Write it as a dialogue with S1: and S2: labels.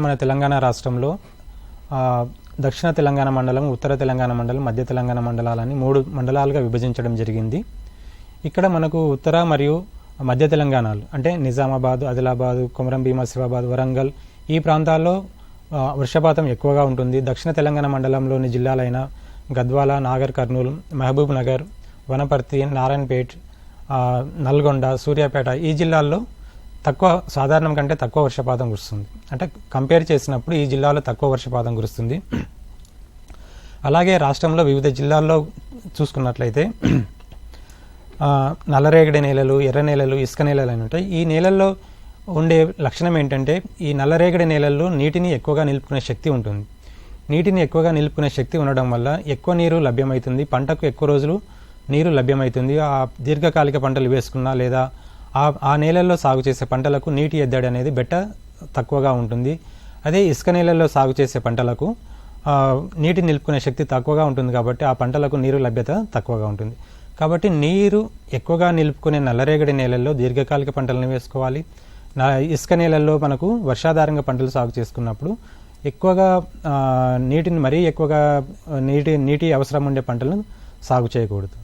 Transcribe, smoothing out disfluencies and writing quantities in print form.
S1: మన తెలంగాణ రాష్ట్రంలో దక్షిణ తెలంగాణ మండలం, ఉత్తర తెలంగాణ మండలం, మధ్య తెలంగాణ మండలాలని 3 మండలాలుగా విభజించడం జరిగింది. ఇక్కడ మనకు ఉత్తర మరియు మధ్య తెలంగాణలు అంటే నిజామాబాద్, ఆదిలాబాద్, కొమరం భీం ఆసిఫాబాద్, వరంగల్ ఈ ప్రాంతాల్లో వర్షపాతం ఎక్కువగా ఉంటుంది. దక్షిణ తెలంగాణ మండలంలోని జిల్లాలైన గద్వాల, నాగర్ కర్నూల్, మహబూబ్ నగర్, వనపర్తి, నారాయణపేట్, నల్గొండ, సూర్యాపేట ఈ జిల్లాల్లో సాధారణం కంటే తక్కువ వర్షపాతం కురుస్తుంది. అంటే కంపేర్ చేసినప్పుడు ఈ జిల్లాలో తక్కువ వర్షపాతం కురుస్తుంది. అలాగే రాష్ట్రంలో వివిధ జిల్లాల్లో చూసుకున్నట్లయితే నల్లరేగడి నేలలు, ఎర్ర నేలలు, ఇసుక నేలలు అని ఉంటాయి. ఈ నేలల్లో ఉండే లక్షణం ఏంటంటే ఈ నల్లరేగడి నేలల్లో నీటిని ఎక్కువగా నిలుపుకునే శక్తి ఉంటుంది. నీటిని ఎక్కువగా నిలుపుకునే శక్తి ఉండడం వల్ల ఎక్కువ నీరు లభ్యమవుతుంది, పంటకు ఎక్కువ రోజులు నీరు లభ్యమవుతుంది. ఆ దీర్ఘకాలిక పంటలు వేసుకున్నా లేదా ఆ నేలల్లో సాగు చేసే పంటలకు నీటి ఎద్దడి అనేది తక్కువగా ఉంటుంది. అదే ఇసుక నేలల్లో సాగు చేసే పంటలకు నీటి నిలుపుకునే శక్తి తక్కువగా ఉంటుంది కాబట్టి ఆ పంటలకు నీరు లభ్యత తక్కువగా ఉంటుంది. కాబట్టి నీరు ఎక్కువగా నిలుపుకునే నల్లరేగడి నేలల్లో దీర్ఘకాలిక పంటలను వేసుకోవాలి. ఇసుక నేలల్లో మనకు వర్షాధారంగా పంటలు సాగు చేసుకున్నప్పుడు ఎక్కువగా నీటిని మరీ ఎక్కువగా నీటి అవసరం ఉండే పంటలను సాగు చేయకూడదు.